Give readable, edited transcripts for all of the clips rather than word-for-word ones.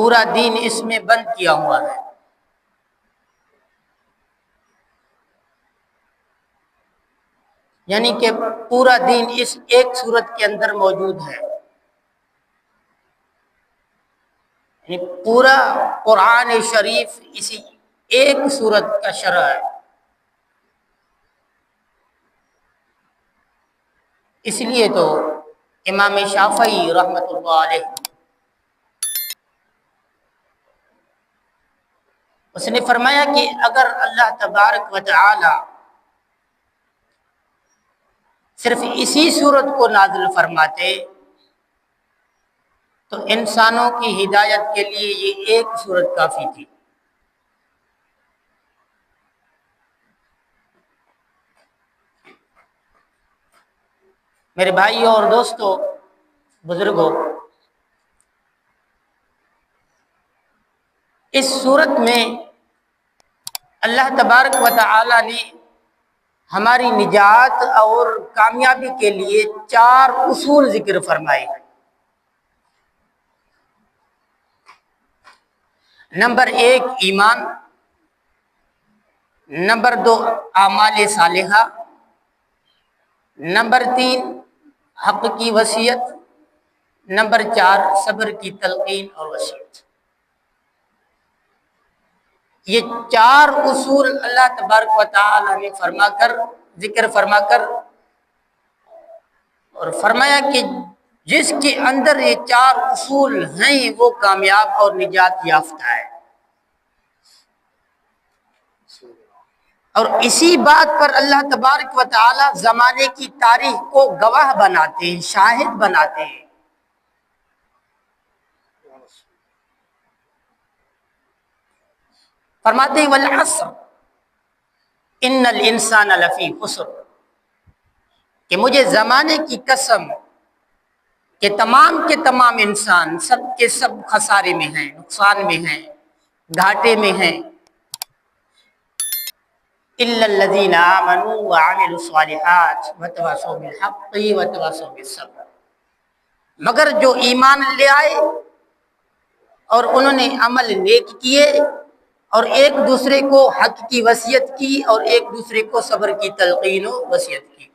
پورا دین اس میں بند کیا ہوا ہے۔ یعنی کہ پورا دین اس ایک سورت کے اندر موجود ہے، یعنی پورا قرآن شریف اسی ایک سورت کا شرح ہے۔ اس لیے تو امام شافعی رحمۃ اللہ علیہ اس نے فرمایا کہ اگر اللہ تبارک و تعالی صرف اسی صورت کو نازل فرماتے تو انسانوں کی ہدایت کے لیے یہ ایک صورت کافی تھی۔ میرے بھائی اور دوستو، بزرگوں، اس صورت میں اللہ تبارک و تعالی نے ہماری نجات اور کامیابی کے لیے 4 اصول ذکر فرمائے ہیں۔ نمبر 1 ایمان، نمبر 2 اعمال صالحہ، نمبر 3 حق کی وصیت، نمبر 4 صبر کی تلقین اور وصیت۔ یہ 4 اصول اللہ تبارک و تعالی نے ذکر فرما کر اور فرمایا کہ جس کے اندر یہ 4 اصول ہیں وہ کامیاب اور نجات یافتہ ہے۔ اور اسی بات پر اللہ تبارک و تعالی زمانے کی تاریخ کو گواہ بناتے ہیں، شاہد بناتے ہیں۔ فرماتے ہیں والعصر ان الانسان لفی خسر، کہ مجھے زمانے کی قسم کہ تمام کے تمام انسان سب کے سب خسارے میں ہیں، نقصان میں ہیں، گھاٹے میں ہیں۔ الا الذین آمنوا وعملوا الصالحات وتواصوا بالحق وتواصوا بالصبر، مگر جو ایمان لے آئے اور انہوں نے عمل نیک کیے اور ایک دوسرے کو حق کی وصیت کی اور ایک دوسرے کو صبر کی تلقین و وصیت کی۔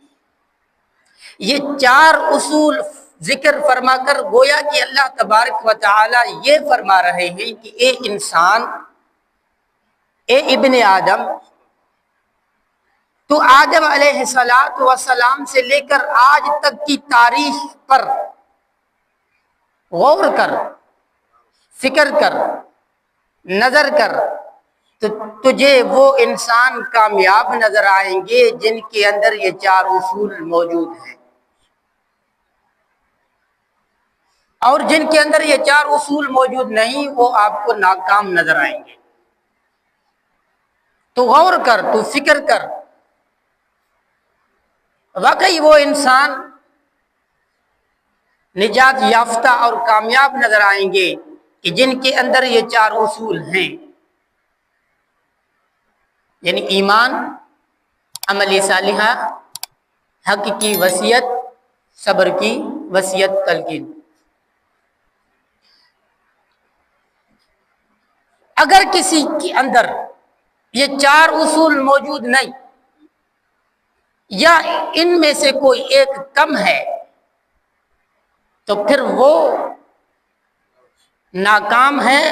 یہ 4 اصول ذکر فرما کر گویا کہ اللہ تبارک و تعالی یہ فرما رہے ہیں کہ اے انسان، اے ابن آدم، تو آدم علیہ السلام سے لے کر آج تک کی تاریخ پر غور کر، فکر کر، نظر کر، تو تجھے وہ انسان کامیاب نظر آئیں گے جن کے اندر یہ 4 اصول موجود ہیں، اور جن کے اندر یہ 4 اصول موجود نہیں وہ آپ کو ناکام نظر آئیں گے۔ تو غور کر، تو فکر کر، واقعی وہ انسان نجات یافتہ اور کامیاب نظر آئیں گے کہ جن کے اندر یہ 4 اصول ہیں، یعنی ایمان، عمل صالحہ، حق کی وصیت، صبر کی وصیت تلقین۔ اگر کسی کے اندر یہ 4 اصول موجود نہیں یا ان میں سے کوئی ایک کم ہے تو پھر وہ ناکام ہے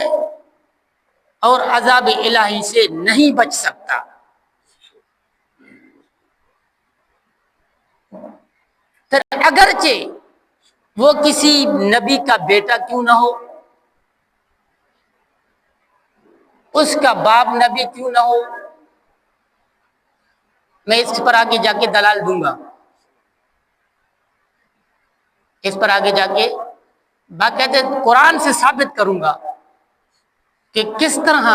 اور عذاب الہی سے نہیں بچ سکتا۔ پھر اگرچہ وہ کسی نبی کا بیٹا کیوں نہ ہو، اس کا باپ نبی کیوں نہ ہو، میں اس پر آگے جا کے دلال دوں گا، اس پر آگے جا کے باقاعدہ قرآن سے ثابت کروں گا کہ کس طرح